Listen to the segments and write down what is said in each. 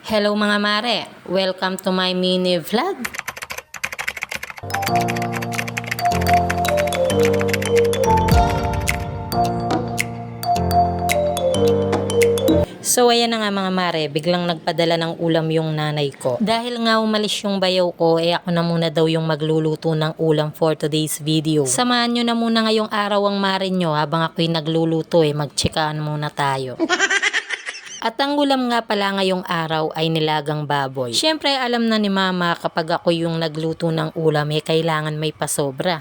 Hello mga mare, welcome to my mini vlog. So ayan na nga mga mare, biglang nagpadala ng ulam yung nanay ko. Dahil nga umalis yung bayaw ko, ako na muna daw yung magluluto ng ulam for today's video. Samahan nyo na muna ngayong araw ang mare nyo habang ako'y nagluluto magtsikaan muna tayo. At ang ulam nga pala ngayong araw ay nilagang baboy. Siyempre alam na ni mama kapag ako yung nagluto ng ulam kailangan may pasobra.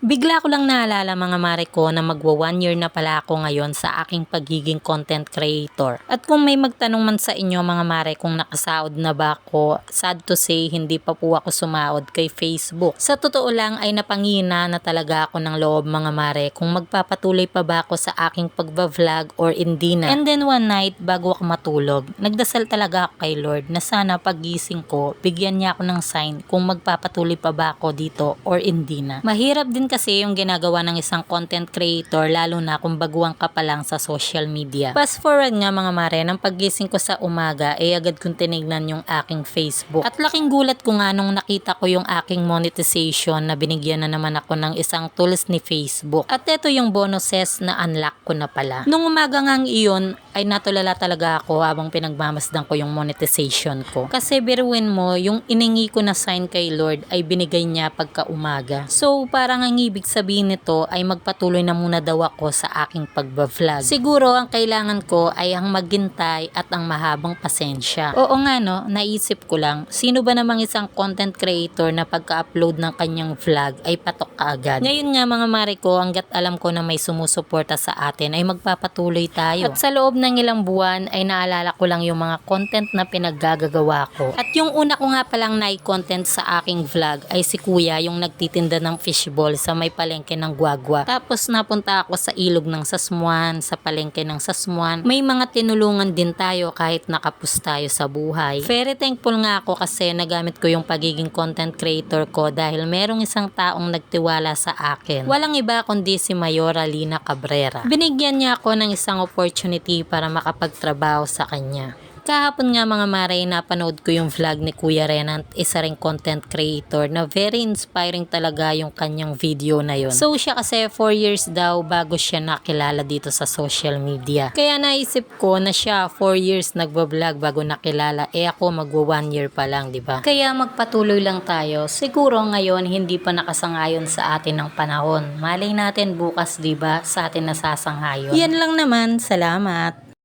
Bigla ko lang naalala mga mare ko na magwa 1 year na pala ako ngayon sa aking pagiging content creator. At kung may magtanong man sa inyo mga mare kung nakasaod na ba ako, sad to say hindi pa po ako sumaod kay Facebook. Sa totoo lang ay napangina na talaga ako ng loob mga mare kung magpapatuloy pa ba ako sa aking pagba-vlog or hindi na. And then one night bago ako matulog, nagdasal talaga ako kay Lord na sana pagising ko, bigyan niya ako ng sign kung magpapatuloy pa ba ako dito or hindi na. Mahirap din kasi yung ginagawa ng isang content creator lalo na kung baguhan ka pa lang sa social media. Fast forward nga mga mare, ng paggising ko sa umaga agad kong tinignan yung aking Facebook. At laking gulat ko nga nung nakita ko yung aking monetization na binigyan na naman ako ng isang tools ni Facebook. At ito yung bonuses na unlock ko na pala. Nung umaga nga iyon ay natulala talaga ako habang pinagmamasdan ko yung monetization ko. Kasi biruin mo, yung iningi ko na sign kay Lord ay binigay niya pagka umaga. So parang ang ibig sabihin nito ay magpatuloy na muna daw ako sa aking pagba-vlog. Siguro ang kailangan ko ay ang maghintay at ang mahabang pasensya. Oo nga no, naisip ko lang, sino ba namang isang content creator na pagka-upload ng kanyang vlog ay patok kaagad. Ngayon nga mga mare ko, hanggat alam ko na may sumusuporta sa atin ay magpapatuloy tayo. At sa loob ng ilang buwan ay naalala ko lang yung mga content na pinaggagawa ko. At yung una ko nga palang nai-content sa aking vlog ay si kuya yung nagtitinda ng fishball sa may palengke ng Guagua. Tapos napunta ako sa ilog ng Sasmuan, sa palengke ng Sasmuan. May mga tinulungan din tayo kahit nakapus tayo sa buhay. Very thankful nga ako kasi nagamit ko yung pagiging content creator ko dahil merong isang taong nagtiwala sa akin. Walang iba kundi si Mayora Lina Cabrera. Binigyan niya ako ng isang opportunity para makapagtrabaho sa kanya. Kahapon nga mga mare, napanood ko yung vlog ni Kuya Renant, isa ring content creator na very inspiring talaga yung kanyang video na yun. So siya kasi 4 years daw bago siya nakilala dito sa social media. Kaya naisip ko na siya 4 years nagbablog bago nakilala, ako magwa 1 year pa lang, di ba? Kaya magpatuloy lang tayo. Siguro ngayon hindi pa nakasangayon sa atin ng panahon. Malay natin bukas, di ba, sa atin nasasangayon. Yan lang naman, salamat.